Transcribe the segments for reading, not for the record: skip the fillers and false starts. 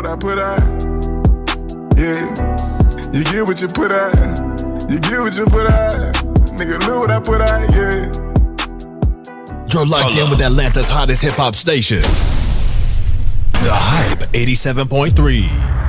what I put out. Yeah, you get what you put out. You get what you put out. Nigga, look what I put out, yeah. You're locked in with Atlanta's hottest hip-hop station. The Hype 87.3.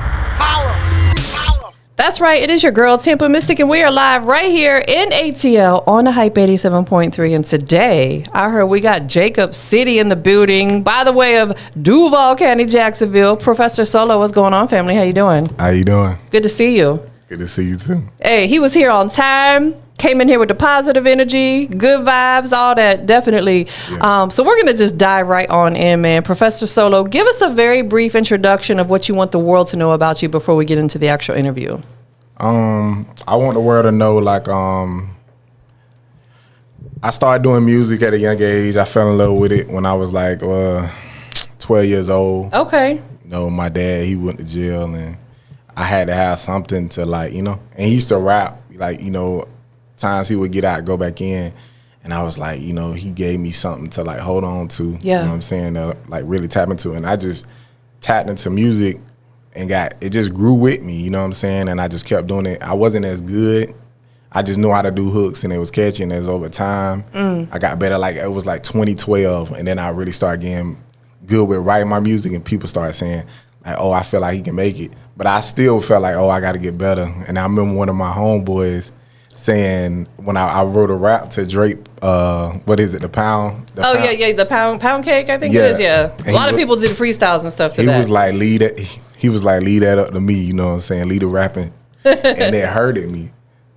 That's right. It is your girl, TampaMystic, and we are live right here in ATL on the Hype 87.3. And today, I heard we got Jacob City in the building. By the way of Duval County, Jacksonville. Professor Solo, what's going on, family? How you doing? How you doing? Good to see you. Good to see you, too. Hey, he was here on time. Came in here with the positive energy, good vibes, all that, definitely. Yeah. So we're going to just dive right on in, man. Professor Solo, give us a very brief introduction of what you want the world to know about you before we get into the actual interview. I want the world to know, like, I started doing music at a young age. I fell in love with it when I was, like, 12 years old. Okay. You know, my dad, he went to jail, and I had to have something to, like, you know. And he used to rap, like, you know, times he would get out, go back in, and I was like, you know, he gave me something to like hold on to. Yeah. You know what I'm saying? Like really tap into, and I just tapped into music and it just grew with me. You know what I'm saying? And I just kept doing it. I wasn't as good. I just knew how to do hooks, and it was catching. As over time, I got better. Like it was like 2012, and then I really started getting good with writing my music, and people started saying like, "Oh, I feel like he can make it," but I still felt like, "Oh, I got to get better." And I remember one of my homeboys saying when I wrote a rap to Drake, what is it, the pound? The pound cake, I think it is, yeah. A lot of people did freestyles and stuff to that. He was like, lead that up to me, you know what I'm saying, lead the rapping. And it hurted me.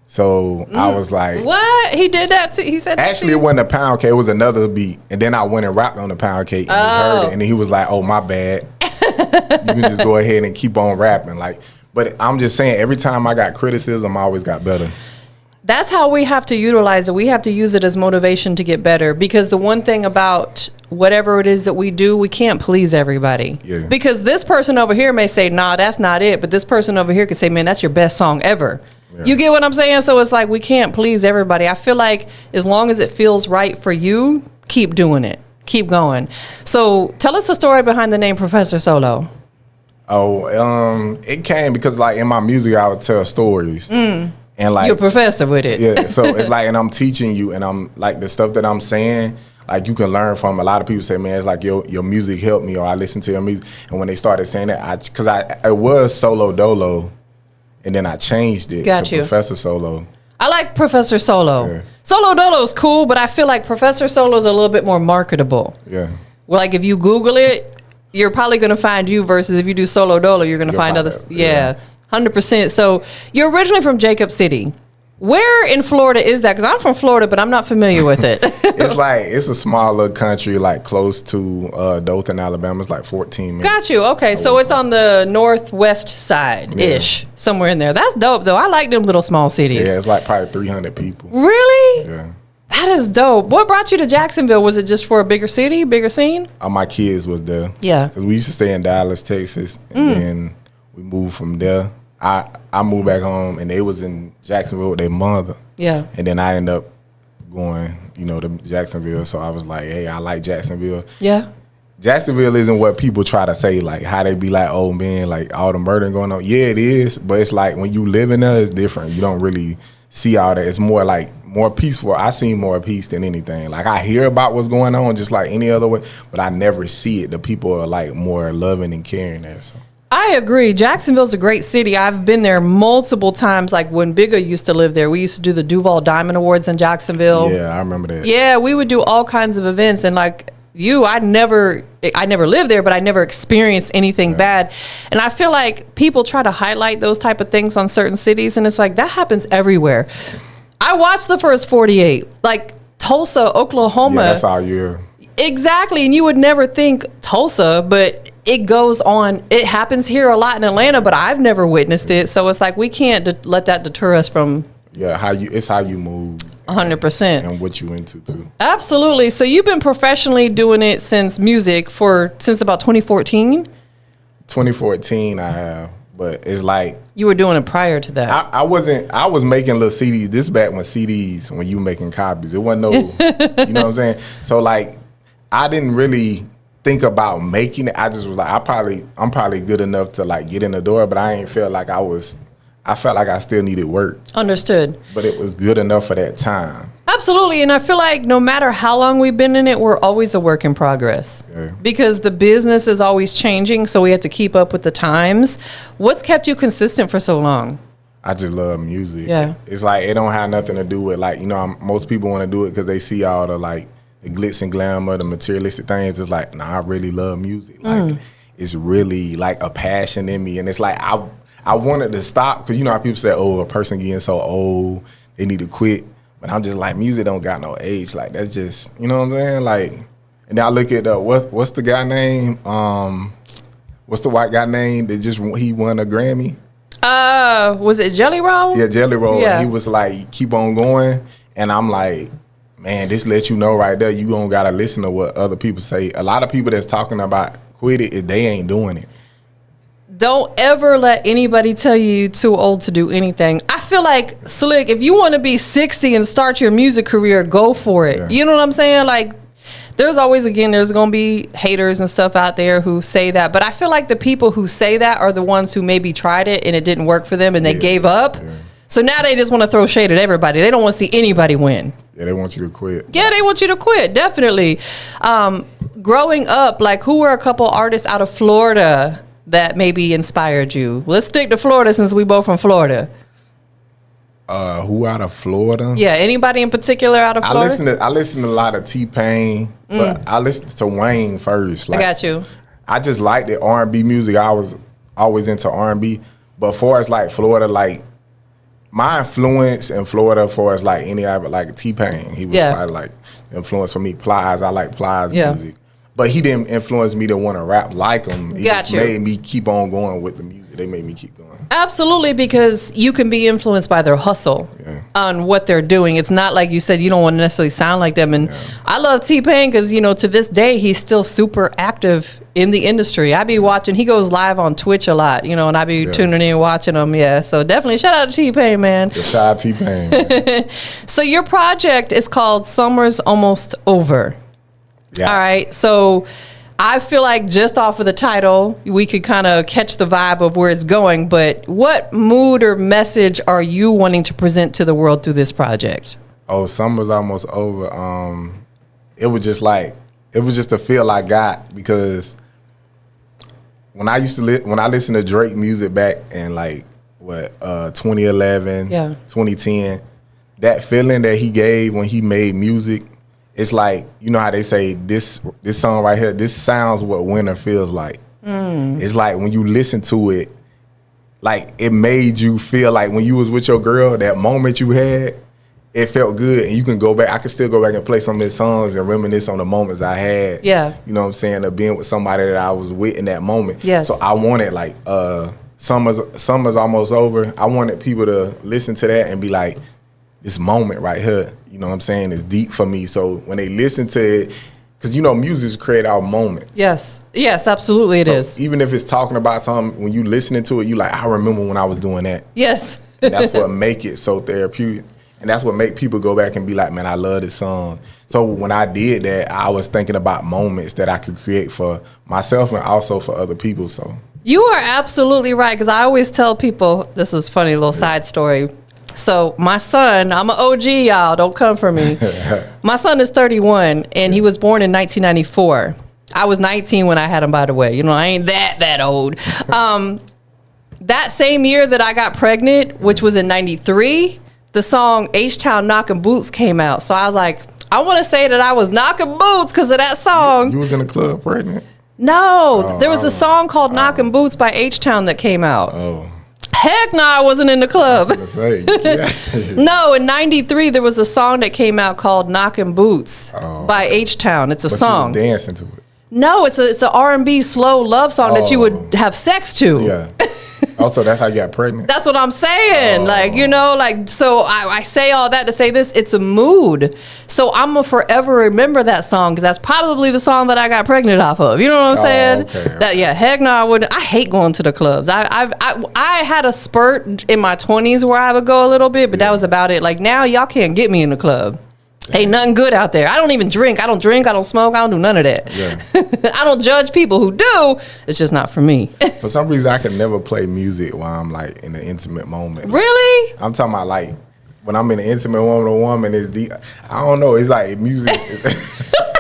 So I was like, what? He did that too? He said that actually, too? it wasn't a pound cake, it was another beat. And then I went and rapped on the pound cake, and he heard it. And then he was like, oh, my bad. You can just go ahead and keep on rapping. Like, but I'm just saying, every time I got criticism, I always got better. That's how we have to utilize it. We have to use it as motivation to get better, because the one thing about whatever it is that we do, we can't please everybody. Yeah. Because this person over here may say, nah, that's not it. But this person over here could say, man, that's your best song ever. Yeah. You get what I'm saying? So it's like we can't please everybody. I feel like as long as it feels right for you, keep doing it. Keep going. So tell us the story behind the name Professor Solo. Oh, it came because like in my music, I would tell stories. And like, you're a professor with it. Yeah, so it's like, and I'm teaching you, and I'm like, the stuff that I'm saying, like you can learn from. A lot of people say, man, it's like your music helped me, or I listen to your music. And when they started saying that, because it was Solo Dolo, and then I changed it to Professor Solo. I like Professor Solo. Yeah. Solo Dolo is cool, but I feel like Professor Solo is a little bit more marketable. Yeah. Well, like if you Google it, you're probably going to find you, versus if you do Solo Dolo, you're going to find others. Yeah. 100%. So you're originally from Jacob City. Where in Florida is that? Because I'm from Florida, but I'm not familiar with it. It's a small little country, like close to Dothan, Alabama. It's like 14 minutes. Got you. Okay, so it's on the northwest side-ish, somewhere in there. That's dope, though. I like them little small cities. Yeah, it's like probably 300 people. Really? Yeah. That is dope. What brought you to Jacksonville? Was it just for a bigger city, bigger scene? My kids was there. Yeah. Because we used to stay in Dallas, Texas, and then we moved from there. I moved back home, and they was in Jacksonville with their mother. Yeah. And then I ended up going, to Jacksonville. So I was like, hey, I like Jacksonville. Yeah. Jacksonville isn't what people try to say, like how they be like, oh man, like all the murder going on. Yeah, it is, but it's like when you live in there, it's different. You don't really see all that. It's more like more peaceful. I see more peace than anything. Like I hear about what's going on just like any other way, but I never see it. The people are like more loving and caring there. So. I agree. Jacksonville's a great city. I've been there multiple times. Like when Bigga used to live there, we used to do the Duval Diamond Awards in Jacksonville. Yeah, I remember that. Yeah, we would do all kinds of events. And like you, I never lived there, but I never experienced anything bad. And I feel like people try to highlight those type of things on certain cities, and it's like that happens everywhere. I watched the first 48, like Tulsa, Oklahoma. Yeah, that's all year. Exactly, and you would never think Tulsa, but it goes on. It happens here a lot in Atlanta, but I've never witnessed it. So it's like we can't let that deter us from. Yeah, it's how you move. 100%. And what you into too. Absolutely. So you've been professionally doing it since about 2014. 2014, I have, but it's like you were doing it prior to that. I was making little CDs. This back when CDs, when you were making copies, it wasn't no. You know what I'm saying? So like, I didn't really think about making it. I just was like, I'm probably good enough to like get in the door, but I ain't feel like I felt like I still needed work. Understood. But it was good enough for that time. Absolutely. And I feel like no matter how long we've been in it, we're always a work in progress. Yeah. Because the business is always changing, so we have to keep up with the times. What's kept you consistent for so long? I just love music. Yeah. It's like it don't have nothing to do with like, most people want to do it because they see all the like the glitz and glamour, the materialistic things. It's like, nah, I really love music. Like it's really like a passion in me. And it's like I wanted to stop because you know how people say, oh, a person getting so old, they need to quit. But I'm just like, music don't got no age. Like that's just, you know what I'm saying? Like, and then I look at what's the guy name? What's the white guy name that he won a Grammy? Was it Jelly Roll? Yeah, Jelly Roll. Yeah. He was like, keep on going. And I'm like, man, this lets you know right there, you don't gotta listen to what other people say. A lot of people that's talking about quit it, they ain't doing it. Don't ever let anybody tell you you're too old to do anything. I feel like, Slick, if you want to be 60 and start your music career, go for it. Yeah. You know what I'm saying? Like, there's going to be haters and stuff out there who say that. But I feel like the people who say that are the ones who maybe tried it and it didn't work for them and they gave up. Yeah. So now they just want to throw shade at everybody. They don't want to see anybody win. Yeah, they want you to quit. Yeah, they want you to quit, definitely. Growing up, like, who were a couple artists out of Florida that maybe inspired you? Let's stick to Florida since we both from Florida. Who out of Florida? Yeah, anybody in particular out of Florida? I listen to a lot of T-Pain, but I listened to Wayne first. Like, I got you. I just liked the R&B music. I was always into R&B. But far as like Florida, like my influence in Florida for as like any other, like T-Pain, he was probably like influence for me. Plies, I like Plies music. But he didn't influence me to want to rap like him. He just made me keep on going with the music. They made me keep going. Absolutely, because you can be influenced by their hustle on what they're doing. It's not like you said you don't want to necessarily sound like them. And I love T-Pain because, you know, to this day, he's still super active in the industry. I be watching, he goes live on Twitch a lot, you know, and I be tuning in watching him. Yeah, so definitely shout out to T-Pain, man. Yeah, shout out to T-Pain, man. So your project is called Summer's Almost Over. Yeah. All right, so I feel like just off of the title, we could kind of catch the vibe of where it's going, but what mood or message are you wanting to present to the world through this project? Oh, Summer's Almost Over. It was just a feel I got because when I listened to Drake music back in like 2011, 2010, that feeling that he gave when he made music, it's like, you know how they say this song right here, this sounds what winter feels like. It's like when you listen to it, like it made you feel like when you was with your girl, that moment you had, it felt good. And you can go back, I can still go back and play some of his songs and reminisce on the moments I had. Yeah. You know what I'm saying? Of being with somebody that I was with in that moment. Yes. So I wanted like Summer's Almost Over. I wanted people to listen to that and be like, this moment right here, you know what I'm saying, is deep for me. So when they listen to it, because you know music's create our moments. Yes, absolutely it is. Even if it's talking about something, when you listening to it, you like, I remember when I was doing that. Yes. And that's what make it so therapeutic. And that's what make people go back and be like, man, I love this song. So when I did that, I was thinking about moments that I could create for myself and also for other people. So you are absolutely right, because I always tell people, this is a funny little side story. So my son, I'm an OG, y'all, don't come for me. My son is 31, and he was born in 1994. I was 19 when I had him, by the way. You know, I ain't that old. That same year that I got pregnant, which was in 93, the song H-Town Knockin' Boots came out. So I was like, I want to say that I was knocking boots because of that song. You was in the club pregnant? No, there was a song called Knockin' Boots by H-Town that came out. Oh. Heck no, I wasn't in the club. No, in 93, there was a song that came out called Knockin' Boots by H-Town. It's a song. You were dancing to it. No, it's a R&B slow love song that you would have sex to. Yeah. Also, that's how you got pregnant? That's what I'm saying. Like, you know, like, so I say all that to say this, it's a mood. So I'm going to forever remember that song because that's probably the song that I got pregnant off of. You know what I'm saying? Okay. Heck no, I wouldn't. I hate going to the clubs. I had a spurt in my 20s where I would go a little bit, but that was about it. Like, now y'all can't get me in the club. Ain't nothing good out there. I don't even drink. I don't smoke. I don't do none of that. Yeah. I don't judge people who do. It's just not for me. For some reason, I can never play music while I'm like in an intimate moment. Really? I'm talking about like when I'm in an intimate moment with a woman, it's deep. I don't know. It's like music.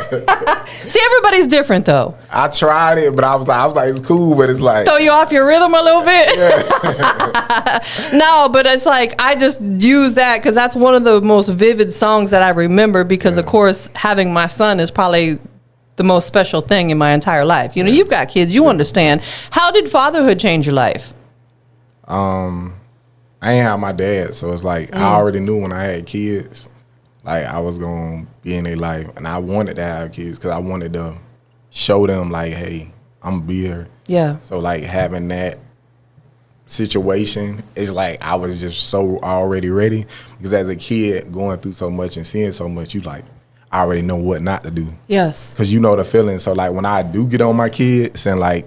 See, everybody's different though. I tried it, but I was like, it's cool, but it's like throw you off your rhythm a little bit. Yeah. No, but it's like I just use that because that's one of the most vivid songs that I remember. Because of course, having my son is probably the most special thing in my entire life. You know, you've got kids, you understand. How did fatherhood change your life? I ain't have my dad, so it's like I already knew when I had kids. Like, I was going to be in their life, and I wanted to have kids because I wanted to show them, like, hey, I'm going to be here. Yeah. So, like, having that situation, it's like I was just so already ready because as a kid, going through so much and seeing so much, you, like, I already know what not to do. Yes. Because you know the feeling. So, like, when I do get on my kids and, like,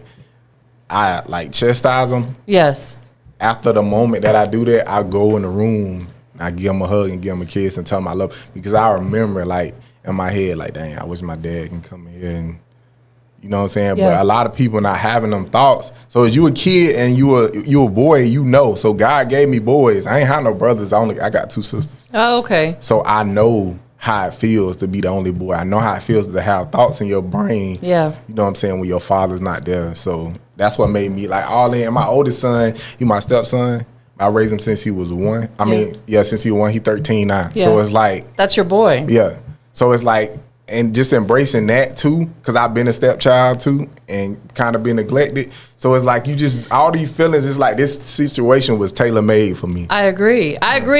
I, like, chastise them. Yes. After the moment that I do that, I go in the room. I give them a hug and give them a kiss and tell them I love them. Because I remember, like, in my head, like, dang, I wish my dad can come in here and, you know what I'm saying? Yeah. But a lot of people not having them thoughts. So as you a kid and you a boy, you know. So God gave me boys. I ain't have no brothers. I got 2 sisters. Oh, okay. So I know how it feels to be the only boy. I know how it feels to have thoughts in your brain. Yeah. You know what I'm saying? When your father's not there. So that's what made me, like, all in. My oldest son, he my stepson. I raised him since he was 1. I mean, since he was 1, he 13 now. Yeah. So it's like, that's your boy. Yeah. So it's like, and just embracing that too, because I've been a stepchild too and kind of been neglected. So it's like you just, all these feelings, it's like this situation was tailor-made for me. I agree.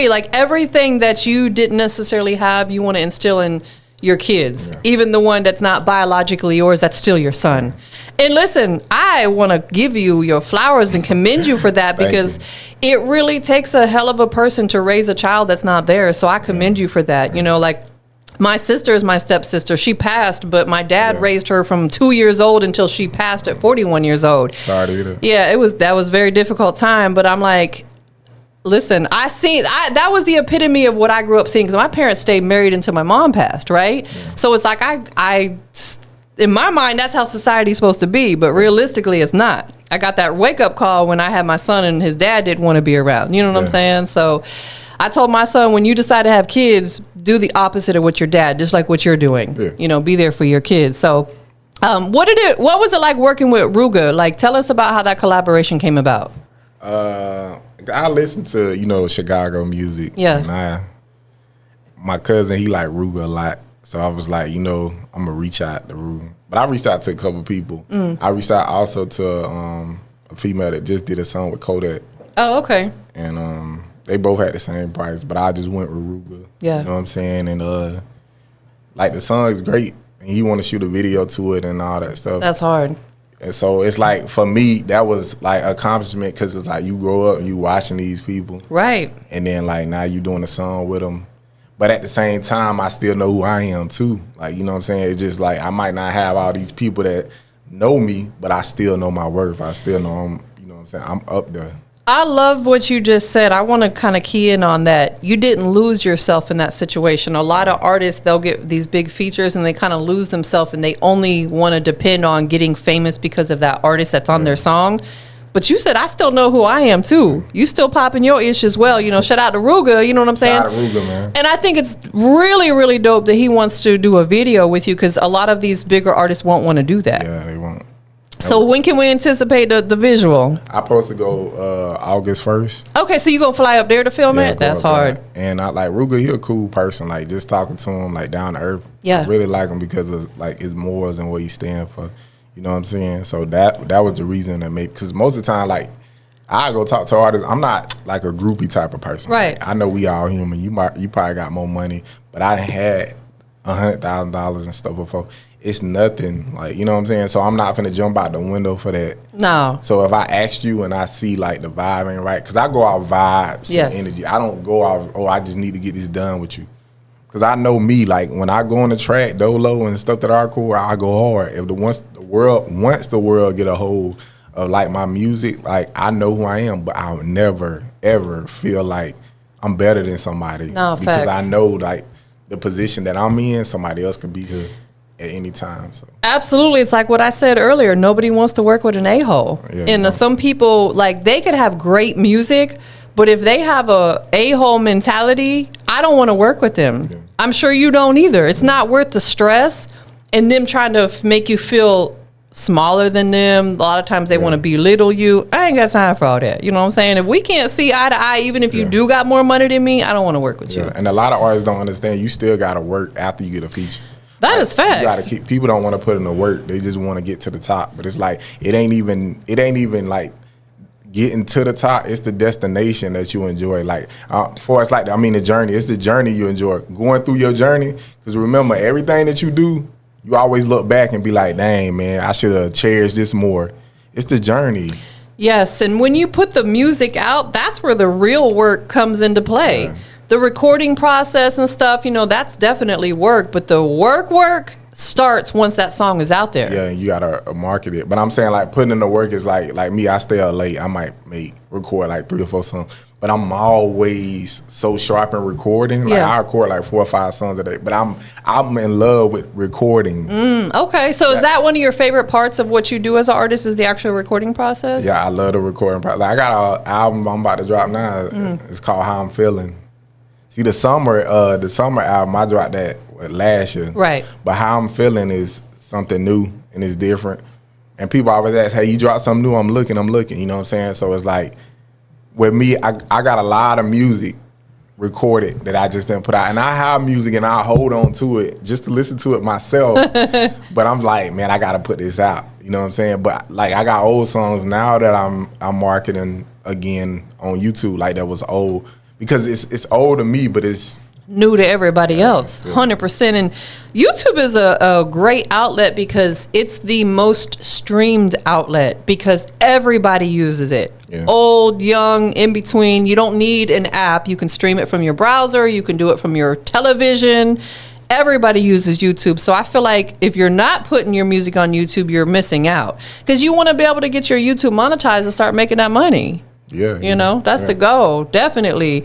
Like everything that you didn't necessarily have, you want to instill in your kids, even the one that's not biologically yours, that's still your son. And listen, I want to give you your flowers and commend you for that because it really takes a hell of a person to raise a child that's not there. So I commend you for that. You know, like my sister is my stepsister. She passed, but my dad raised her from 2 years old until she passed at 41 years old. Sorry to hear that. Yeah, that was a very difficult time, but I'm like, listen, that was the epitome of what I grew up seeing because my parents stayed married until my mom passed, right? Yeah. So it's like I in my mind, that's how society's supposed to be, but realistically, it's not. I got that wake-up call when I had my son and his dad didn't want to be around. You know what I'm saying? So I told my son, when you decide to have kids, do the opposite of what your dad, just like what you're doing. Yeah. You know, be there for your kids. So what was it like working with Ruga? Like, tell us about how that collaboration came about. I listen to, you know, Chicago music. Yeah. And my cousin, he like Ruga a lot. So I was like, you know, I'm going to reach out to Ruga. But I reached out to a couple people. I reached out also to a female that just did a song with Kodak. Oh, okay. And they both had the same price, but I just went with Ruga. Yeah. You know what I'm saying? And like the song is great. And he want to shoot a video to it and all that stuff. That's hard. And so it's like, for me, that was like accomplishment because it's like you grow up and you watching these people. Right. And then like now you doing a song with them. But at the same time, I still know who I am too. Like, you know what I'm saying? It's just like I might not have all these people that know me, but I still know my worth. I still know I'm, you know what I'm saying? I'm up there. I love what you just said. I want to kind of key in on that. You didn't lose yourself in that situation. A lot of artists, they'll get these big features and they kind of lose themselves and they only want to depend on getting famous because of that artist that's on their song. But you said, I still know who I am too. You still popping your ish as well. You know, shout out to Ruga, you know what I'm saying? Shout out to Ruga, man. And I think it's really, really dope that he wants to do a video with you because a lot of these bigger artists won't want to do that. Yeah, they won't. So when can we anticipate the visual? I'm supposed to go August 1st. Okay, so you gonna fly up there to film it? That's hard. And I like Ruga, he a cool person. Like just talking to him, like down to earth. Yeah. I really like him because of like his morals and what he stand for. You know what I'm saying? So that was the reason that made, because most of the time, like I go talk to artists. I'm not like a groupie type of person. Right. Like, I know we all human. You probably got more money, but I done had $100,000 and stuff before. It's nothing, like, you know what I'm saying? So I'm not finna jump out the window for that. No. So if I asked you and I see like the vibe ain't right, because I go out vibes and energy. I don't go out, I just need to get this done with you. Because I know me, like when I go on the track, dolo and stuff that are cool, I go hard. If once the world get a hold of like my music, like I know who I am, but I'll never ever feel like I'm better than somebody. No, because facts. I know like the position that I'm in, somebody else could be here at any time. So Absolutely. It's like what I said earlier. Nobody wants to work with an a-hole. Yeah, and some people, like, they could have great music, but if they have a-hole mentality, I don't want to work with them. Yeah. I'm sure you don't either. It's not worth the stress and them trying to make you feel smaller than them. A lot of times they want to belittle you. I ain't got time for all that. You know what I'm saying? If we can't see eye to eye, even if you do got more money than me, I don't want to work with you. And a lot of artists don't understand you still got to work after you get a feature. That is facts. You gotta keep, people don't want to put in the work. They just want to get to the top. But it's like it ain't even like getting to the top. It's the destination that you enjoy. Like for us, like the journey. It's the journey you enjoy. Going through your journey. Because remember, everything that you do, you always look back and be like, dang, man, I should have cherished this more. It's the journey. Yes, and when you put the music out, that's where the real work comes into play. Yeah. The recording process and stuff, that's definitely work, but the work starts once that song is out there. Yeah, and you gotta market it. But I'm saying, like, putting in the work is like me. I stay up late. I might record like 3 or 4 songs, but I'm always so sharp in recording. Like I record like 4 or 5 songs a day. But I'm in love with recording. Okay, so is that one of your favorite parts of what you do as an artist? Is the actual recording process? Yeah, I love the recording process. Like, I got an album I'm about to drop now. It's called How I'm Feeling. See, the summer album, I dropped that last year. Right. But How I'm Feeling is something new and it's different. And people always ask, hey, you dropped something new? I'm looking. You know what I'm saying? So it's like, with me, I got a lot of music recorded that I just didn't put out. And I have music and I hold on to it just to listen to it myself. But I'm like, man, I got to put this out. You know what I'm saying? But like, I got old songs now that I'm marketing again on YouTube. Like, that was old. Because it's old to me, but it's new to everybody else, 100%. And YouTube is a great outlet because it's the most streamed outlet because everybody uses it. Yeah. Old, young, in between. You don't need an app. You can stream it from your browser. You can do it from your television. Everybody uses YouTube. So I feel like if you're not putting your music on YouTube, you're missing out because you want to be able to get your YouTube monetized and start making that money. Yeah, that's the goal, definitely.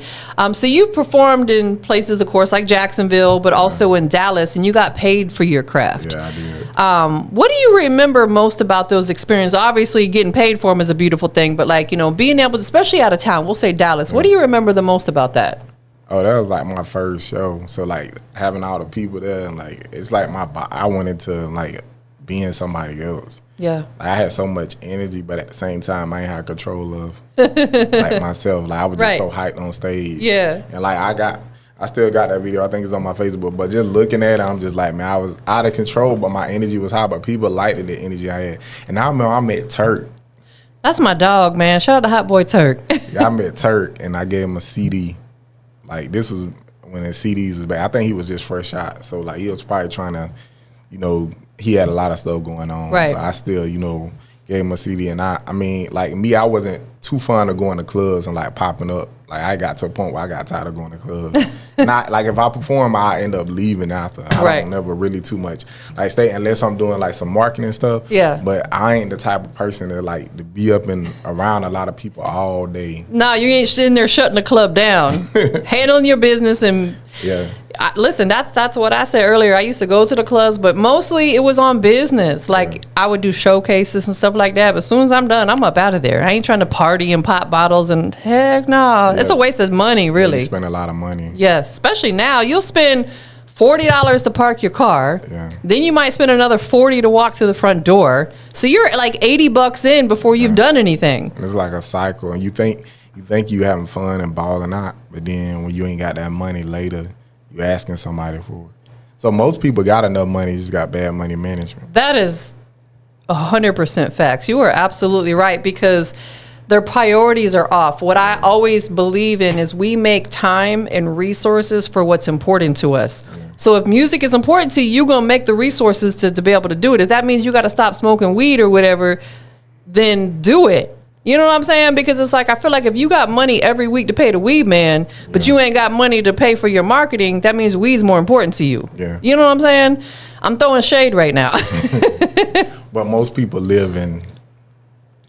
So you performed in places, of course, like Jacksonville, but also in Dallas, and you got paid for your craft. Yeah, I did. What do you remember most about those experiences? Obviously, getting paid for them is a beautiful thing, but like, being able to, especially out of town, we'll say Dallas. What do you remember the most about that? Oh, that was like my first show. So like having all the people there, and like it's like I wanted to like being somebody else. Yeah, I had so much energy, but at the same time, I ain't had control of like myself. Like I was just so hyped on stage. Yeah, and like I still got that video. I think it's on my Facebook. But just looking at it, I'm just like, man, I was out of control, but my energy was high. But people liked the energy I had. And I remember I met Turk. That's my dog, man. Shout out to Hot Boy Turk. Yeah, I met Turk, and I gave him a CD. Like this was when the CDs was back. I think he was just fresh out, so like he was probably trying to, he had a lot of stuff going on. Right. But I still, gave him a CD. And I mean, like me, I wasn't too fond of going to clubs and like popping up. Like I got to a point where I got tired of going to clubs. Not like if I perform, I end up leaving after. I don't never really too much like stay unless I'm doing like some marketing stuff. Yeah. But I ain't the type of person that like to be up and around a lot of people all day. No, you ain't sitting there shutting the club down, handling your business and. Yeah. Listen, that's what I said earlier. I used to go to the clubs, but mostly it was on business. Like I would do showcases and stuff like that. But as soon as I'm done, I'm up out of there. I ain't trying to party and pop bottles and heck no. Yeah. It's a waste of money, really. You spend a lot of money. Yes, especially now. You'll spend $40 to park your car. Yeah. Then you might spend another $40 to walk to the front door. So you're like $80 in before you've done anything. It's like a cycle, and you think you having fun and balling out, but then when you ain't got that money later, you asking somebody for it. So most people got enough money, just got bad money management. That is 100% facts. You are absolutely right because their priorities are off. What I always believe in is we make time and resources for what's important to us. Yeah. So if music is important to you, you're going to make the resources to be able to do it. If that means you got to stop smoking weed or whatever, then do it. You know what I'm saying? Because it's like, I feel like if you got money every week to pay the weed man, but you ain't got money to pay for your marketing, that means weed's more important to you. Yeah. You know what I'm saying? I'm throwing shade right now. But most people live in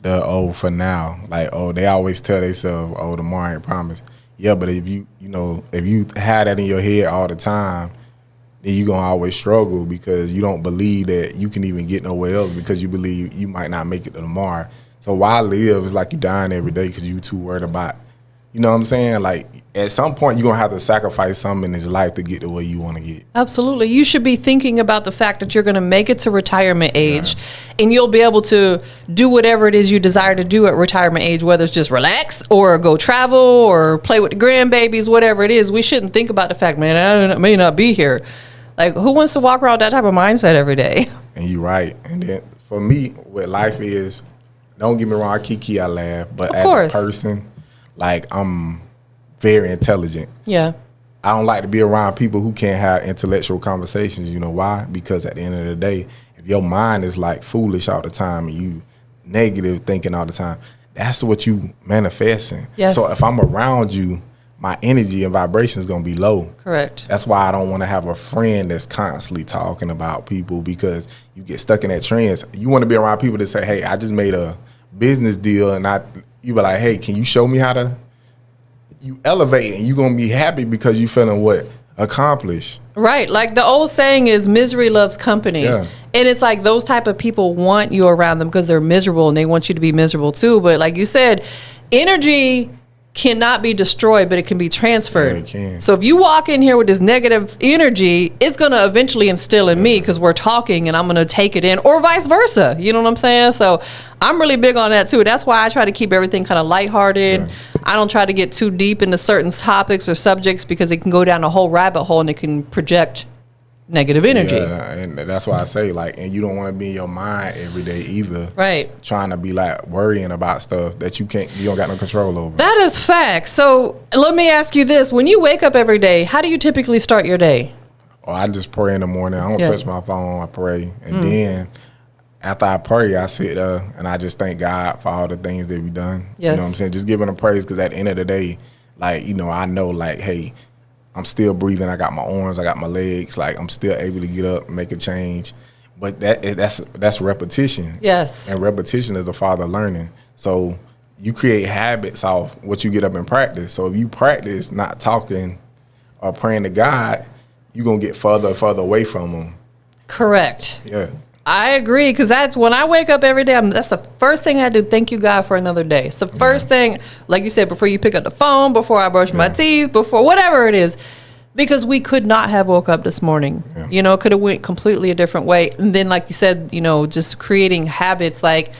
the for now. Like, they always tell themselves, tomorrow ain't promised. Yeah, but if you had that in your head all the time, then you're going to always struggle because you don't believe that you can even get nowhere else because you believe you might not make it to tomorrow. So why live? It's like you dying every day because you too worried about, you know what I'm saying? Like, at some point, you're going to have to sacrifice something in this life to get to where you want to get. Absolutely. You should be thinking about the fact that you're going to make it to retirement age, and you'll be able to do whatever it is you desire to do at retirement age, whether it's just relax or go travel or play with the grandbabies, whatever it is. We shouldn't think about the fact, man, I may not be here. Like, who wants to walk around with that type of mindset every day? And you're right. And then for me, what life is, don't get me wrong, I kiki, I laugh, but as a person, like, I'm very intelligent. Yeah. I don't like to be around people who can't have intellectual conversations. You know why? Because at the end of the day, if your mind is like foolish all the time and you negative thinking all the time, that's what you manifesting. Yes. So if I'm around you, my energy and vibration is going to be low. Correct. That's why I don't want to have a friend that's constantly talking about people, because you get stuck in that trends. You want to be around people that say, hey, I just made a business deal, and you be like, hey, can you show me how to, you elevate, and you're going to be happy because you feeling what? Accomplished. Right. Like the old saying is misery loves company. Yeah. And it's like those type of people want you around them because they're miserable and they want you to be miserable too. But like you said, energy cannot be destroyed, but it can be transferred. Yeah, it can. So if you walk in here with this negative energy, it's going to eventually instill in me because we're talking and I'm going to take it in, or vice versa. You know what I'm saying? So I'm really big on that too. That's why I try to keep everything kind of lighthearted. Right. I don't try to get too deep into certain topics or subjects because it can go down a whole rabbit hole and it can project negative energy. Yeah, and that's why I say, like, and you don't want to be in your mind every day either. Right. Trying to be like worrying about stuff that you don't got no control over. That is facts. So let me ask you this. When you wake up every day, how do you typically start your day? Oh, I just pray in the morning. I don't touch my phone. I pray. And then after I pray, I sit there and I just thank God for all the things that we've done. Yes. You know what I'm saying? Just giving him praise, because at the end of the day, like, you know, I know, like, hey, I'm still breathing. I got my arms. I got my legs. Like, I'm still able to get up and make a change. But that's repetition. Yes. And repetition is the father of learning. So you create habits off what you get up and practice. So if you practice not talking or praying to God, you're going to get further and further away from him. Correct. Yeah. I agree, because that's when I wake up every day. That's the first thing I do. Thank you, God, for another day. It's the first thing, like you said, before you pick up the phone, before I brush my teeth, before whatever it is, because we could not have woke up this morning. Yeah. You know, it could have went completely a different way. And then, like you said, you know, just creating habits. Like,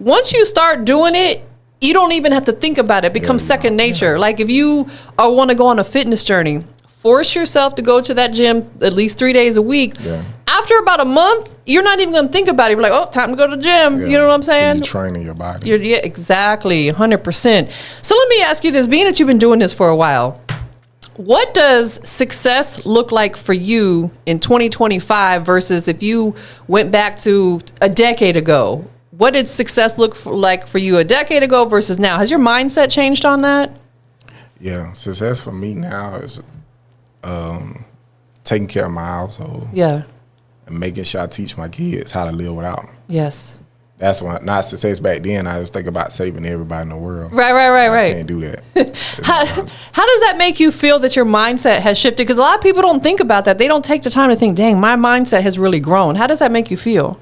once you start doing it, you don't even have to think about it. It becomes second nature. Like, if you want to go on a fitness journey, force yourself to go to that gym at least 3 days a week. Yeah. After about a month, you're not even going to think about it. You're like, oh, time to go to the gym. Yeah. You know what I'm saying? You're training your body. Yeah, exactly, 100%. So let me ask you this. Being that you've been doing this for a while, what does success look like for you in 2025 versus if you went back to a decade ago? What did success look like for you a decade ago versus now? Has your mindset changed on that? Yeah, success for me now is taking care of my household. Yeah. And making sure I teach my kids how to live without me. Yes. That's when, not success back then. I was thinking about saving everybody in the world. Right. I can't do that. How does that make you feel that your mindset has shifted? Because a lot of people don't think about that. They don't take the time to think, dang, my mindset has really grown. How does that make you feel?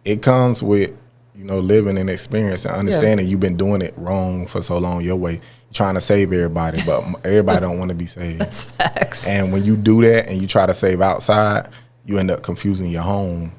It comes with, you know, living and experience and understanding you've been doing it wrong for so long your way. You're trying to save everybody, but everybody don't want to be saved. That's facts. And when you do that and you try to save outside, you end up confusing your home.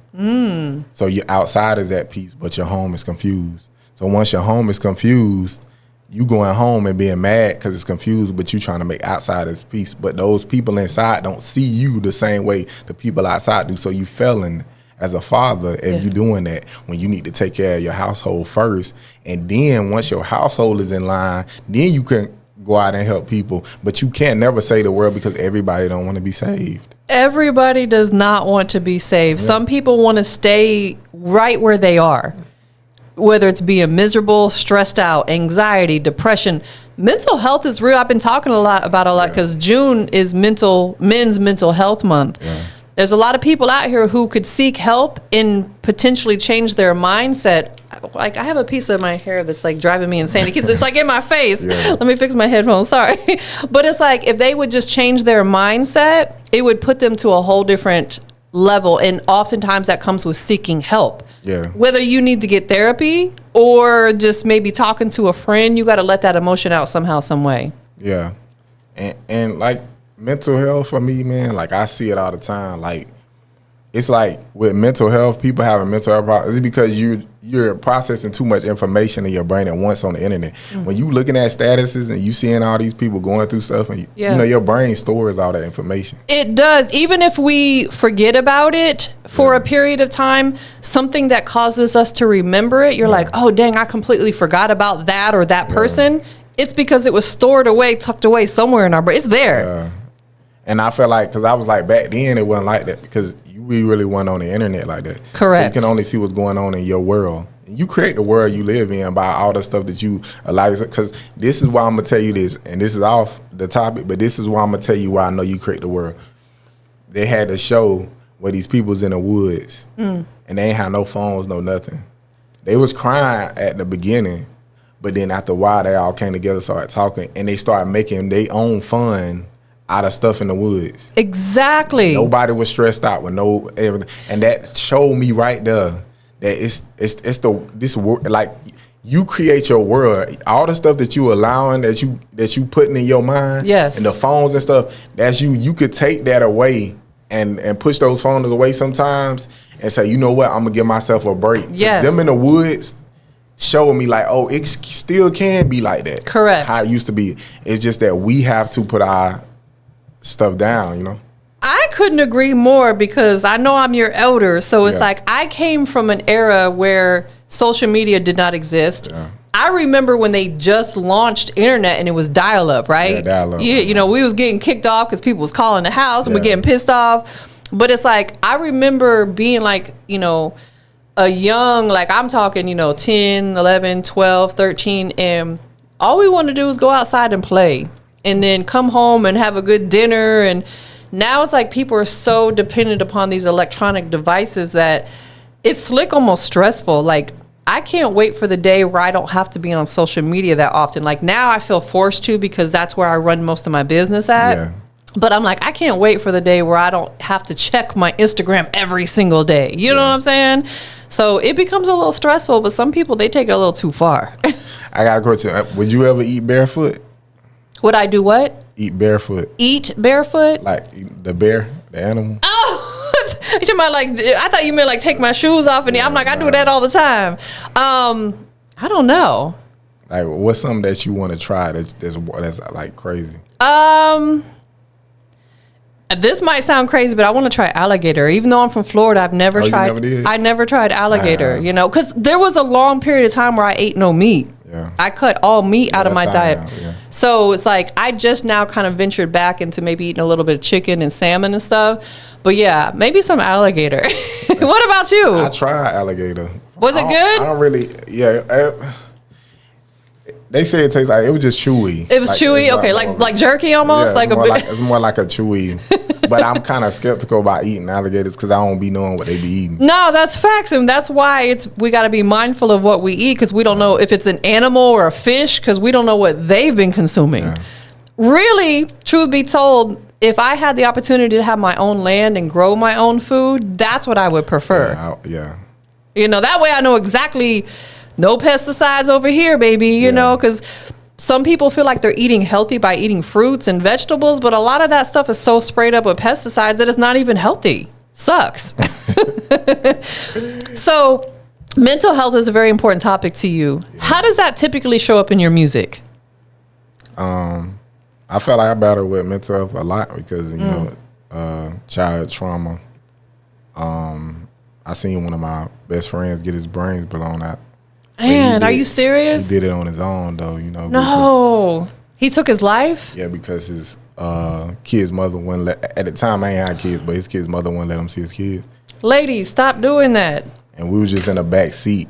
So your outside is at peace, but your home is confused. So once your home is confused, you going home and being mad because it's confused, but you trying to make outside as peace. But those people inside don't see you the same way the people outside do. So you failing as a father if you're doing that, when you need to take care of your household first. And then once your household is in line, then you can go out and help people. But you can't never save the world because everybody don't want to be saved. Everybody does not want to be saved. Yeah. Some people want to stay right where they are, whether it's being miserable, stressed out, anxiety, depression. Mental health is real. I've been talking a lot because June is Men's Mental Health Month. Yeah. There's a lot of people out here who could seek help and potentially change their mindset. like I have a piece of my hair that's like driving me insane. It's like in my face. Yeah. Let me fix my headphones. Sorry. But it's like if they would just change their mindset, it would put them to a whole different level. And oftentimes that comes with seeking help. Yeah. Whether you need to get therapy or just maybe talking to a friend, you got to let that emotion out somehow, some way. Yeah. And like mental health for me, man, like I see it all the time. Like it's like with mental health, people having mental health problems, it's because you're processing too much information in your brain at once on the internet. When you looking at statuses and you seeing all these people going through stuff, and you know your brain stores all that information. It does. Even if we forget about it for a period of time, something that causes us to remember it, you're like, oh dang, I completely forgot about that or that person. It's because it was stored away, tucked away somewhere in our brain. It's there. And I feel like, because I was like, back then it wasn't like that, because we really weren't on the internet like that. Correct. So you can only see what's going on in your world. You create the world you live in by all the stuff that you allow yourself. Because this is why I'm going to tell you this, and this is off the topic, but this is why I'm going to tell you why I know you create the world. They had a show where these people was in the woods, and they ain't had no phones, no nothing. They was crying at the beginning, but then after a while, they all came together, started talking, and they started making their own fun out of stuff in the woods. Exactly. Nobody was stressed out with no everything, and that showed me right there that this world, like you create your world. All the stuff that you allowing, that you putting in your mind, and the phones and stuff. That's you. You could take that away and push those phones away sometimes, and say, you know what, I'm gonna give myself a break. Yes. Them in the woods showing me like, oh, it still can be like that. Correct. How it used to be. It's just that we have to put our stuff down, you know. I couldn't agree more, because I know I'm your elder, so it's like I came from an era where social media did not exist. I remember when they just launched internet and it was dial-up, right? Yeah, dial-up. You know, we was getting kicked off because people was calling the house and we're getting pissed off. But it's like I remember being like, you know, a young, like I'm talking, you know, 10, 11, 12, 13, and all we wanted to do was go outside and play. And then come home and have a good dinner. And now it's like people are so dependent upon these electronic devices that it's slick, almost stressful. Like I can't wait for the day where I don't have to be on social media that often. Like now I feel forced to, because that's where I run most of my business at. But I'm like, I can't wait for the day where I don't have to check my Instagram every single day. You know what I'm saying? So it becomes a little stressful, but some people, they take it a little too far. I got a question. Would you ever eat barefoot? Would I do what? Eat barefoot. Eat barefoot? Like the bear, the animal? Oh, you might like. I thought you meant like take my shoes off, and I'm like, I do that all the time. I don't know. Like, what's something that you want to try that's like crazy? This might sound crazy, but I want to try alligator. Even though I'm from Florida, I've never tried. You never did? I never tried alligator. You know, because there was a long period of time where I ate no meat. I cut all meat out of my diet. So it's like I just now kind of ventured back into maybe eating a little bit of chicken and salmon and stuff. But yeah, maybe some alligator. What about you? I tried alligator. Was it good? I don't really. They say it tastes like it was just chewy. It was like, chewy, okay, like jerky almost, like it's more like a chewy. But I'm kind of skeptical about eating alligators because I don't be knowing what they be eating. No, that's facts, and that's why we got to be mindful of what we eat, because we don't know if it's an animal or a fish, because we don't know what they've been consuming. Really, truth be told, if I had the opportunity to have my own land and grow my own food, that's what I would prefer. You know, that way I know exactly. No pesticides over here, baby, you know, because some people feel like they're eating healthy by eating fruits and vegetables, but a lot of that stuff is so sprayed up with pesticides that it's not even healthy. Sucks. So mental health is a very important topic to you. How does that typically show up in your music? I feel like I battle with mental health a lot because, you know, childhood trauma. I seen one of my best friends get his brains blown out. Man, are you serious? He did it on his own, though, you know. No. He took his life? Yeah, because his kid's mother wouldn't let... At the time, I ain't had kids, but his kid's mother wouldn't let him see his kids. Ladies, stop doing that. And we was just in the back seat,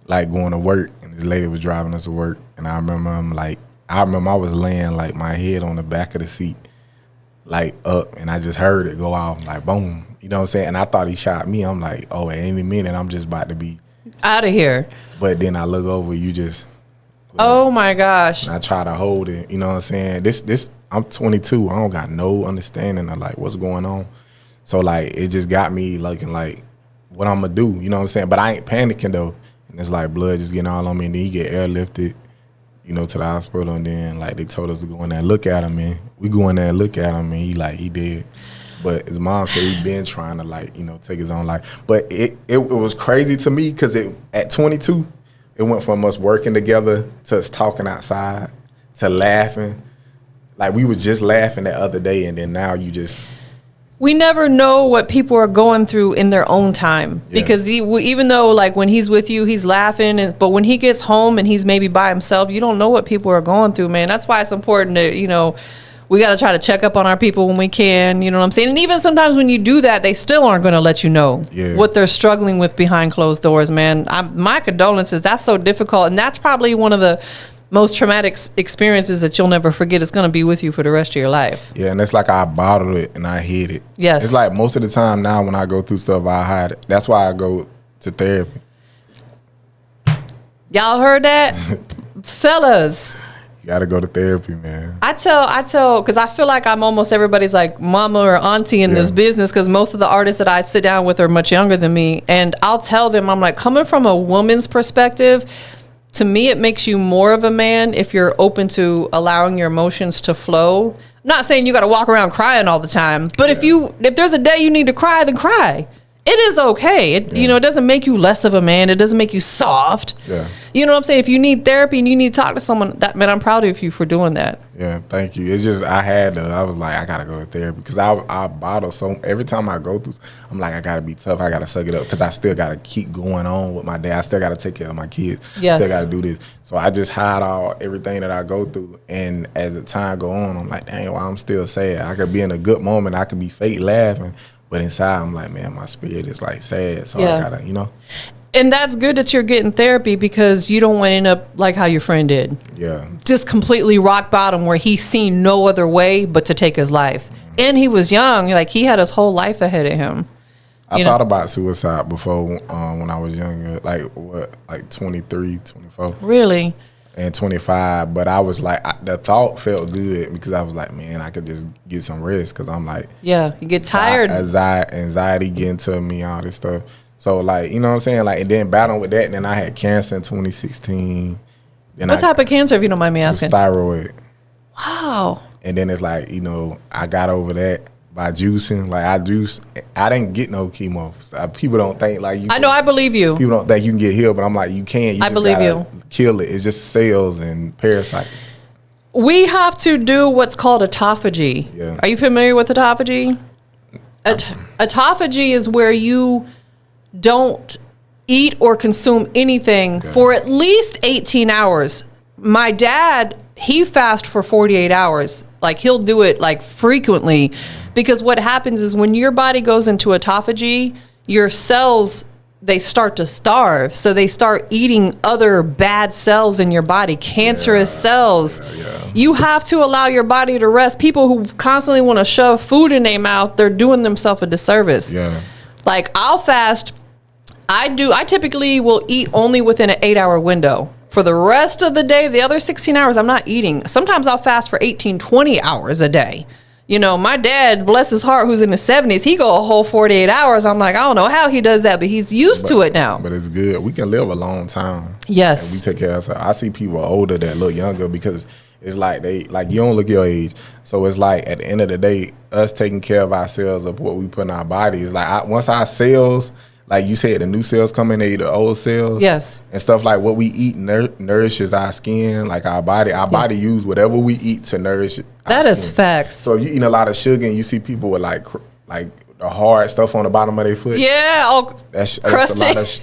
like, going to work, and this lady was driving us to work. And I remember I was laying, like, my head on the back of the seat, like, up, and I just heard it go off, like, boom. You know what I'm saying? And I thought he shot me. I'm like, oh, at any minute, I'm just about to be... Out of here. But then I look over, you just. Oh my gosh. And I try to hold it. You know what I'm saying? This. I'm 22. I don't got no understanding of like what's going on. So like it just got me looking like what I'm gonna do. You know what I'm saying? But I ain't panicking though. And it's like blood just getting all on me, and then he get airlifted, you know, to the hospital, and then like they told us to go in there and look at him, and we go in there and look at him, and he dead. But his mom said he been trying to like, you know, take his own life. But it was crazy to me because at 22, it went from us working together to us talking outside to laughing. Like we was just laughing the other day, and then now you just. We never know what people are going through in their own time because even though like when he's with you, he's laughing, but when he gets home and he's maybe by himself, you don't know what people are going through, man. That's why it's important to, you know, we got to try to check up on our people when we can, you know what I'm saying? And even sometimes when you do that, they still aren't going to let you know what they're struggling with behind closed doors, man. My condolences. That's so difficult. And that's probably one of the most traumatic experiences that you'll never forget. It's going to be with you for the rest of your life. Yeah, and it's like I bottled it and I hid it. Yes. It's like most of the time now when I go through stuff, I hide it. That's why I go to therapy. Y'all heard that? Fellas. You got to go to therapy, man. I tell, because I feel like I'm almost everybody's like mama or auntie in this business, because most of the artists that I sit down with are much younger than me. And I'll tell them, I'm like, coming from a woman's perspective, to me, it makes you more of a man if you're open to allowing your emotions to flow. I'm not saying you got to walk around crying all the time, but if there's a day you need to cry, then cry. It is okay. You know, it doesn't make you less of a man. It doesn't make you soft. Yeah. You know what I'm saying? If you need therapy and you need to talk to someone, man, I'm proud of you for doing that. Yeah, thank you. It's just I was like, I got to go to therapy because I bottle. So every time I go through, I'm like, I got to be tough. I got to suck it up because I still got to keep going on with my dad. I still got to take care of my kids. Yes. Still got to do this. So I just hide everything that I go through. And as the time go on, I'm like, dang, well, I'm still sad. I could be in a good moment. I could be fake laughing. But inside, I'm like, man, my spirit is like sad. So I gotta, you know. And that's good that you're getting therapy because you don't want to end up like how your friend did. Yeah. Just completely rock bottom where he's seen no other way but to take his life. Mm-hmm. And he was young. Like, he had his whole life ahead of him. I thought about suicide before when I was younger. Like 23, 24. Really? And 25, but I was like, the thought felt good because I was like, man, I could just get some rest because I'm like, you get tired. Anxiety getting to me, all this stuff. So like, you know what I'm saying? Like, and then battling with that, and then I had cancer in 2016. What type of cancer, if you don't mind me asking? Thyroid. Wow. And then it's like, you know, I got over that by juicing. Like I didn't get no chemo. So people don't think like you. I believe you. People don't think you can get healed, but I'm like, you can. I believe you. Kill it. It's just cells and parasites. We have to do what's called autophagy. Yeah. Are you familiar with autophagy? Autophagy is where you don't eat or consume anything for at least 18 hours. My dad, he fasts for 48 hours. Like, he'll do it like frequently, because what happens is when your body goes into autophagy, your cells, they start to starve. So they start eating other bad cells in your body, cancerous cells. You have to allow your body to rest. People who constantly want to shove food in their mouth, they're doing themselves a disservice. Like, I'll fast. I typically will eat only within an 8-hour window. For the rest of the day, the other 16 hours, I'm not eating. Sometimes I'll fast for 18, 20 hours a day. You know, my dad, bless his heart, who's in his 70s, he go a whole 48 hours. I'm like, I don't know how he does that, but he's used to it now. But it's good. We can live a long time. Yes. And we take care of ourselves. I see people older that look younger because it's like you don't look your age. So it's like at the end of the day, us taking care of ourselves of what we put in our body is like once our cells, like you said, the new cells come in, they eat the old cells. Yes. And stuff like what we eat nourishes our skin, like our body. Our body use whatever we eat to nourish it. That is facts. So if you eat a lot of sugar and you see people with like the hard stuff on the bottom of their foot. Yeah, that's crusty.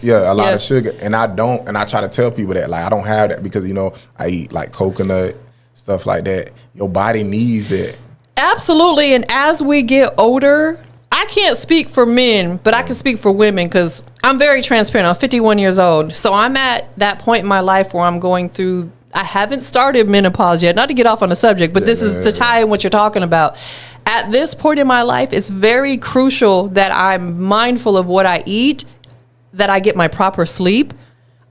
A lot of sugar. And I try to tell people that, like, I don't have that because, you know, I eat like coconut, stuff like that. Your body needs that. Absolutely. And as we get older, I can't speak for men, but I can speak for women because I'm very transparent. I'm 51 years old. So I'm at that point in my life where I'm going through, I haven't started menopause yet, not to get off on the subject, but this is to tie in what you're talking about. At this point in my life, it's very crucial that I'm mindful of what I eat, that I get my proper sleep,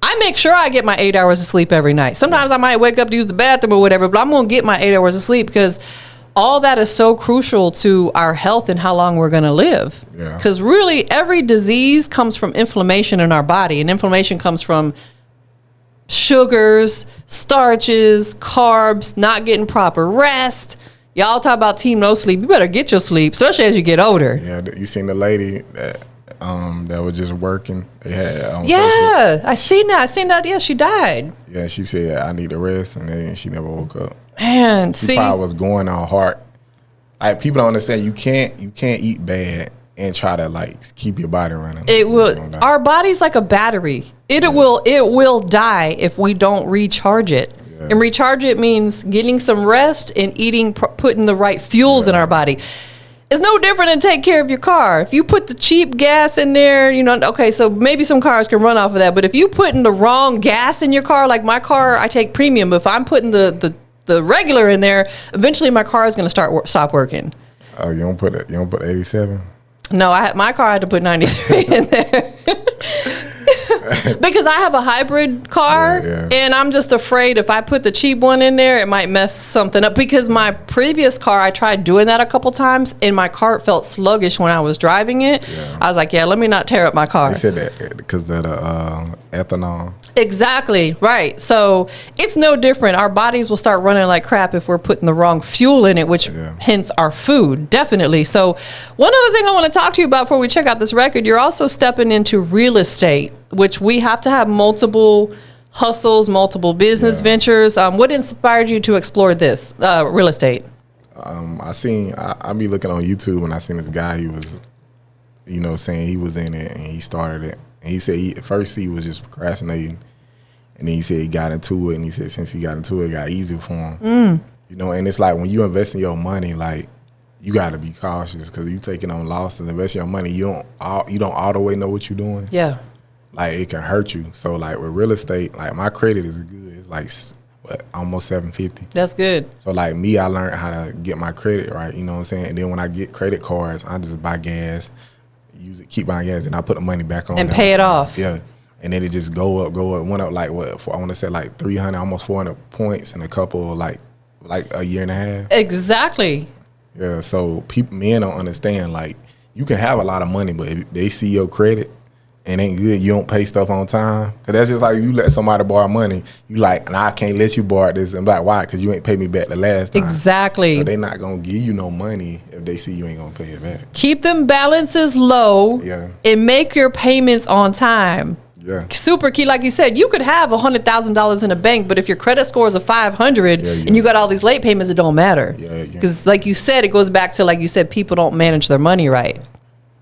I make sure I get my 8 hours of sleep every night. Sometimes I might wake up to use the bathroom or whatever, but I'm going to get my 8 hours of sleep because all that is so crucial to our health and how long we're going to live. Because really, every disease comes from inflammation in our body, and inflammation comes from sugars, starches, carbs, not getting proper rest. Y'all talk about team no sleep. You better get your sleep, especially as you get older. Yeah, you seen the lady that was just working. They had Facebook. I seen that. Yeah, she died. Yeah, she said I need a rest, and then she never woke up. Man, she probably was going on heart. Like, people don't understand. You can't eat bad and try to like keep your body running. It will. Our body's like a battery. It will die if we don't recharge it. Yeah. And recharge it means getting some rest and eating, putting the right fuels in our body. It's no different than take care of your car. If you put the cheap gas in there, okay, so maybe some cars can run off of that. But if you put in the wrong gas in your car, like my car, I take premium. But if I'm putting the regular in there, eventually my car is going to stop working. Oh, you don't put 87? No, my car had to put 93 in there. Because I have a hybrid car, and I'm just afraid if I put the cheap one in there, it might mess something up. Because my previous car, I tried doing that a couple times, and my car felt sluggish when I was driving it. Yeah. I was like, let me not tear up my car. They said that because of the ethanol. Exactly, right. So it's no different. Our bodies will start running like crap if we're putting the wrong fuel in it, which hence our food, definitely. So one other thing I want to talk to you about before we check out this record, you're also stepping into real estate, which we have to have multiple hustles, multiple business ventures. What inspired you to explore this, real estate? I be looking on YouTube, and I seen this guy, he was, saying he was in it, and he started it. And he said at first he was just procrastinating, and then he said he got into it, and he said since he got into it, it got easier for him. And it's like when you invest in your money, like, you got to be cautious because you taking on losses. Invest your money, you don't all the way know what you're doing. Yeah, like it can hurt you. So like with real estate, like my credit is good. It's like almost 750. That's good. So like me, I learned how to get my credit right. You know what I'm saying? And then when I get credit cards, I just buy gas. Use it, keep buying gas, and I put the money back on and pay it off. Yeah, and then it just go up, went up like I want to say like 300, almost 400 points in a couple like a year and a half. Exactly. Yeah, so men don't understand, like, you can have a lot of money, but if they see your credit and ain't good, you don't pay stuff on time. Because that's just like if you let somebody borrow money, you like, nah, I can't let you borrow this. And like, why? Because you ain't paid me back the last time. Exactly. So they not going to give you no money if they see you ain't going to pay it back. Keep them balances low and make your payments on time. Yeah. Super key. Like you said, you could have $100,000 in a bank, but if your credit score is a 500 and you got all these late payments, it don't matter. Because like you said, it goes back to, like you said, people don't manage their money right.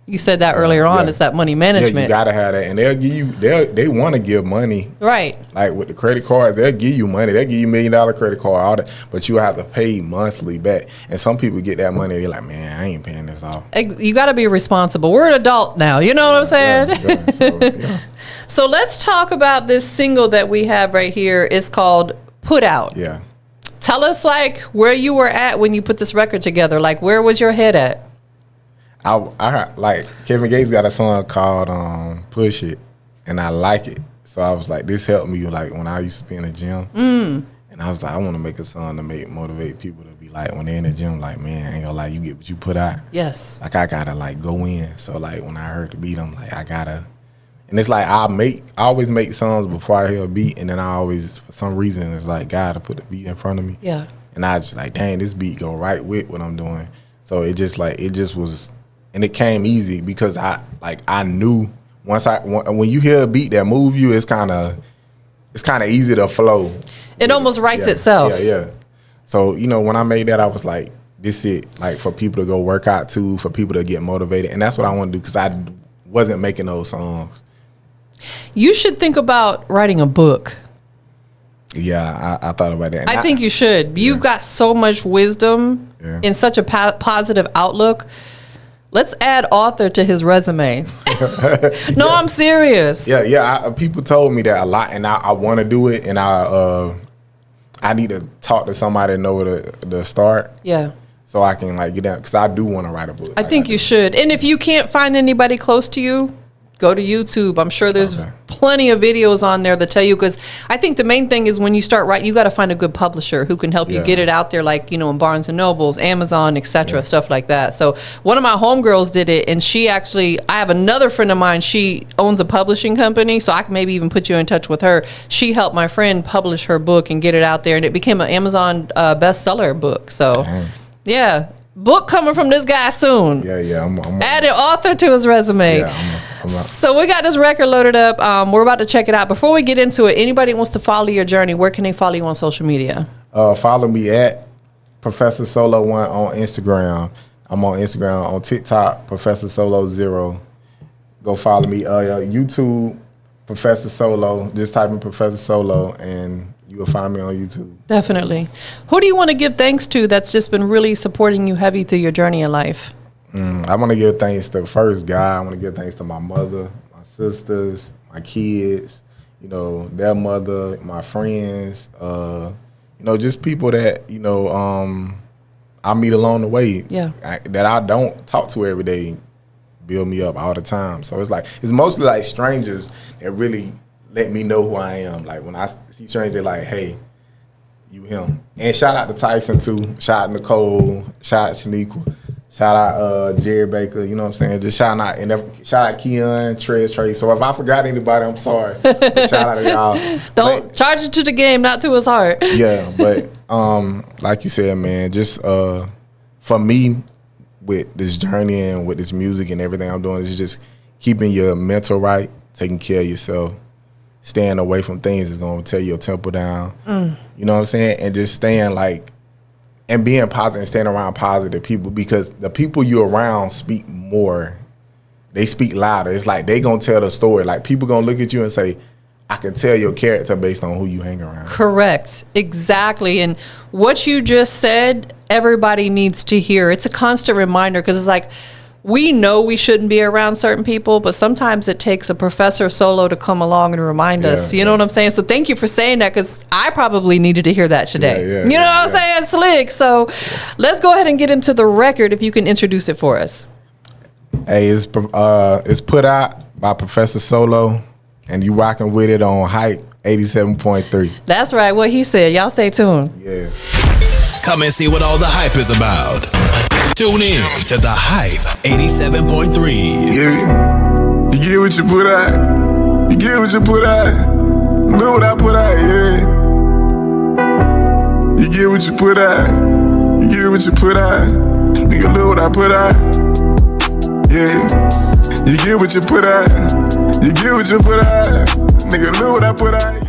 You said that earlier on. It's that money management. Yeah, you gotta have that, and they'll give you. They want to give money, right? Like with the credit cards, they'll give you money. They'll give you $1 million credit card, all that, but you have to pay monthly back. And some people get that money, they're like, man, I ain't paying this off. You got to be responsible. We're an adult now. You know what I'm saying? So let's talk about this single that we have right here. It's called "Put Out." Yeah. Tell us like where you were at when you put this record together. Like, where was your head at? I like Kevin Gates got a song called "Push It," and I like it. So I was like, this helped me like when I used to be in the gym, and I was like, I want to make a song to motivate people to be like when they're in the gym, like, man, I ain't gonna lie, you get what you put out. Yes. Like I gotta like go in. So like when I heard the beat, I'm like, I gotta. And it's like I always make songs before I hear a beat, and then I always, for some reason, it's like God to put the beat in front of me. Yeah. And I just like, dang, this beat go right with what I'm doing. So it just was. And it came easy because I knew when you hear a beat that move you, it's kind of easy to flow. It almost writes itself. Yeah. So when I made that, I was like, this is it, like for people to go work out to, for people to get motivated, and that's what I want to do because I wasn't making those songs. You should think about writing a book. Yeah, I thought about that. I think you should. You've got so much wisdom and such a positive outlook. Let's add author to his resume. No, I'm serious. Yeah. People told me that a lot, and I want to do it, and I need to talk to somebody to know where to start. Yeah. So I can like get down because I do want to write a book. I think you should. And if you can't find anybody close to you, Go to YouTube. I'm sure there's plenty of videos on there that tell you, because I think the main thing is when you start writing, you got to find a good publisher who can help you get it out there, like, in Barnes and Nobles, Amazon, etc., stuff like that. So one of my homegirls did it, and I have another friend of mine, she owns a publishing company, so I can maybe even put you in touch with her. She helped my friend publish her book and get it out there, and it became an Amazon bestseller book. So yeah, book coming from this guy soon. I'm add an author to his resume. So we got this record loaded up. We're about to check it out. Before we get into it, anybody wants to follow your journey, where can they follow you on social media? Follow me at Professor Solo 1 on Instagram. I'm on Instagram, on TikTok, Professor Solo 0. Go follow me. YouTube, Professor Solo. Just type in Professor Solo and you will find me on YouTube. Definitely. Who do you want to give thanks to that's just been really supporting you heavy through your journey in life? I want to give thanks to first God. I want to give thanks to my mother, my sisters, my kids, their mother, my friends, just people that, I meet along the way that I don't talk to every day, build me up all the time. So it's mostly like strangers that really let me know who I am. Like when I see strangers, they're like, hey, you him. And shout out to Tyson too. Shout out Nicole. Shout out Shaniqua. Shout out Jerry Baker, you know what I'm saying? Just shout out Keon, Trey. So if I forgot anybody, I'm sorry. Shout out to y'all. Don't charge it to the game, not to his heart. Yeah, but like you said, man, just for me with this journey and with this music and everything I'm doing, is just keeping your mental right, taking care of yourself, staying away from things that's gonna tear your tempo down. You know what I'm saying? And just staying and being positive and staying around positive people, because the people you're around speak more. They speak louder. It's like they gonna tell the story. Like people gonna look at you and say, I can tell your character based on who you hang around. Correct. Exactly. And what you just said, everybody needs to hear. It's a constant reminder, because it's like, we know we shouldn't be around certain people, but sometimes it takes a Professor Solo to come along and remind us. You know what I'm saying? So thank you for saying that, because I probably needed to hear that today. You know what I'm saying? Slick. So let's go ahead and get into the record, if you can introduce it for us. Hey, it's put out by Professor Solo, and you rocking with it on Hype 87.3. That's right. What he said. Y'all stay tuned. Yeah. Come and see what all the hype is about. Tune in to the Hype 87.3. Yeah, you get what you put out. You get what you put out. Look what I put out, yeah. You get what you put out. You get what you put out. Nigga, look what I put out. Yeah, you get what you put out. You get what you put out. Nigga, look what I put out.